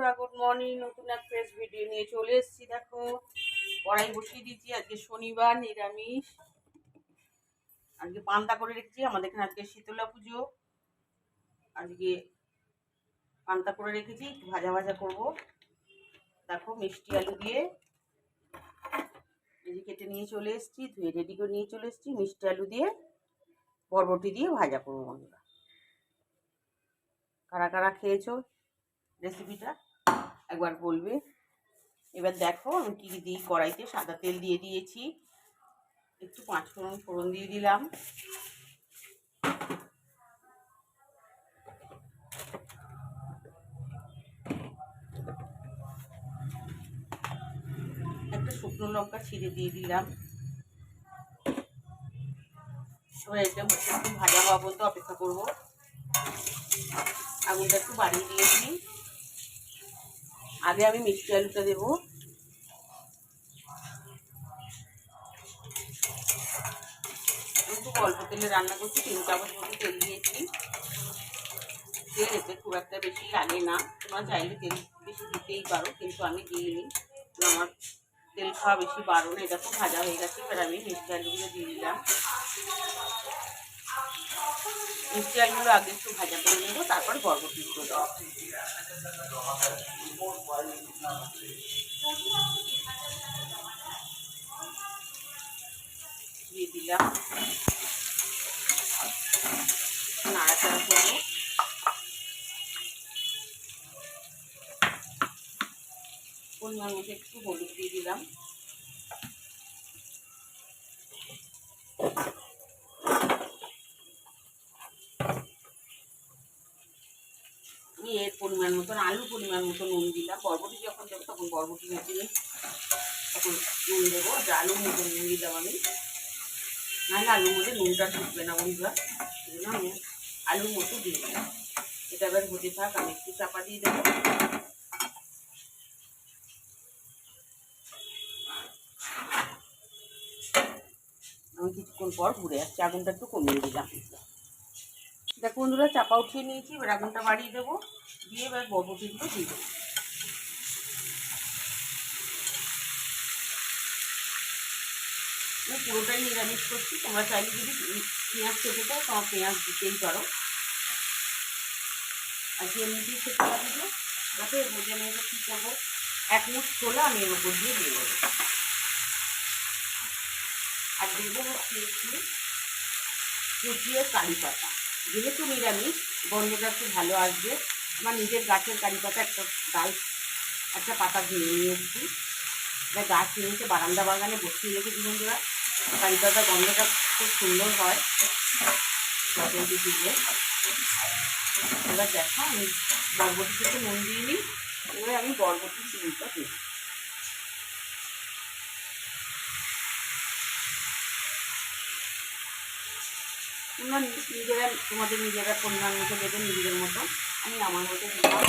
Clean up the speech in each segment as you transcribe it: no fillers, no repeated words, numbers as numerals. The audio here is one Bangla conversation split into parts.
বন্ধুরা, গুড মর্নিং। নতুন এক ফ্রেশ ভিডিও নিয়ে চলে এসেছি। দেখো, কড়াই বসিয়ে দিয়েছি। আজকে শনিবার, নিরামিষ। আজকে পান্তা করে রেখেছি। আমাদের এখানে আজকে শীতলা পুজো। আজকে পান্তা করে রেখেছি, ভাজা ভাজা করব। দেখো, মিষ্টি আলু দিয়ে এই যে কেটে নিয়ে চলে এসেছি, ধুয়ে রেডি করে নিয়ে চলে এসেছি। মিষ্টি আলু দিয়ে বরবটি দিয়ে ভাজা করবো বন্ধুরা। কারা কারা খেয়েছো রেসিপিটা একবার বলবে। এবার দেখো আমি কী দিই কড়াইতে। সাদা তেল দিয়ে দিয়েছি, একটু পাঁচফোড়ন ফোড়ন দিয়ে দিলাম, একটা শুকনো লঙ্কা ছিঁড়ে দিয়ে দিলাম। এবার এটা একটু ভাজা হওয়া পর্যন্ত অপেক্ষা করবো। আগুনটা একটু বাড়িয়ে দিয়েছি। আগে আমি মিষ্টি আলুটা দেবো। একটু অল্প তেলে রান্না করছি, 3 চামচ মতো তেল দিয়েছি। তেল এতে খুব একটা বেশি লাগে না, তোমরা চাইলে তেল বেশি দিতেই পারো, কিন্তু আমি দিইনি। আমার তেল খাওয়া বেশি বারণ। এটা খুব ভাজা হয়ে গেছে। এবার আমি মিষ্টি আলুগুলো দিয়ে দিলাম। মিষ্টি আলুগুলো আগে একটু ভাজা করে নেবো, তারপর বরবটিগুলো দেবো। দিয়ে দিলাম, নাড়াচাড়া করবো। পরিমাণ মতো একটু হলুদ দিয়ে দিলাম। আমি এর পরিমাণ মতন, আলু পরিমাণ মতো নুন দিলাম। বরবটি যখন দেবো তখন বরবটি মেখে নিই, তখন নুন দেবো। আলুর মতো নুন দিলাম আমি, নাহলে আলুর মধ্যে নুনটা ঢুকবে না বন্ধুরা। এই জন্য আমি আলুর মতো দিয়ে দিলাম। এটা এবার হতে থাক, আমি একটু চাপা দিয়ে দেবো। আমি কিছুক্ষণ পর ঘুরে আসছি। আগুনটা একটু কমিয়ে দিলাম। দেখো বন্ধুরা, চাপা উঠিয়ে নিয়েছি। এবার আগুনটা বাড়িয়ে দেবো, দিয়ে এবার বরবটিগুলো দিয়ে দেবো। আমি পুরোটাই নিরামিষ করছি। তোমরা চাইলে যদি পেঁয়াজ খেতে চাও তোমার পেঁয়াজ দিতেই পারো। আর এমনিতেই খেতে পারি। যাতে এর মধ্যে আমি এবার কী করবো, 1 মুঠ ছোলা আমি এর উপর দিয়ে দিয়ে দেবো। আর দেবো হচ্ছে একটু কুচিয়ে কারি পাতা। যেহেতু নিরামিষ, গন্ধটা একটু ভালো আসবে। আমার নিজের গাছের কারি পাতা একটা পাতা ধুয়ে নিয়ে এসেছি। এটা গাছ নিয়েছে, বারান্দা বাগানে বসিয়ে রেখেছি বন্ধুরা। কারি পাতার গন্ধটা খুব সুন্দর হয় দিয়ে। এবার দেখো, আমি বরবটিতে একটু নুন দিয়ে নিই। এবার আমি বরবটির নুনটা দিই। তোমরা নিজেরা পরিমাণ মতো দেবে, নিজেদের মতো। আমি আমার মতো দিলাম,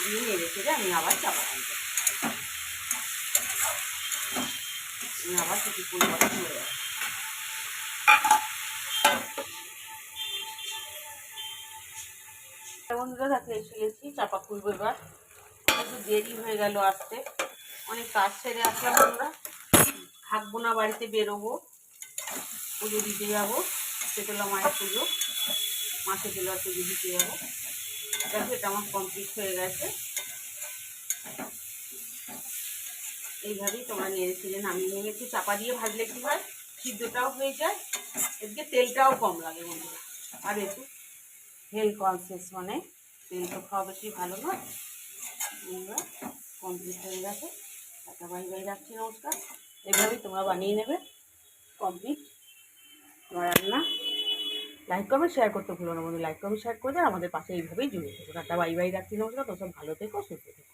দিয়ে নেড়ে চেড়ে আমি আবার চাপা দিই। আমি আবার কিছুক্ষণ পরে ধরে যাবো। বন্ধুরা তাকে এসে গেছি, চাপা খুলবো। এবার একটু দেরি হয়ে গেল আসতে, অনেক কাজ সেরে আসলাম বন্ধুরা। থাকবো না, বাড়িতে বেরোবো, পুজো দিতে যাবো। শীতলা মায়ের পুজো, মা শীতলার পুজো দিতে যাবো। দেখো, এটা আমার কমপ্লিট হয়ে গেছে। এইভাবেই তোমরা নেড়ে চেড়ে নামিয়ে নিয়ে একটু চাপা দিয়ে ভাজলে কি হয়, সিদ্ধটাও হয়ে যায়, এদিকে তেলটাও কম লাগে বন্ধুরা। আর একটু হেলথ কনসিয়াস, মানে তেল তো খাওয়া বেশি ভালো নয়। বন্ধুরা, কমপ্লিট হয়ে গেছে। টাটা বাই বাই, রাখছি, নমস্কার। এইভাবেই তোমরা বানিয়ে নেবে। কমপ্লিট তোমার রান্না। লাইক কমেন্ট শেয়ার করতে ভুলো না বন্ধু। লাইক কমেন্ট শেয়ার করে দেন, আমাদের পাশে এইভাবেই জুড়ে থেকো। টাটা বাই বাই, রাখছি, নমস্কার। তো সব ভালো থেকো, সুস্থ থেকো।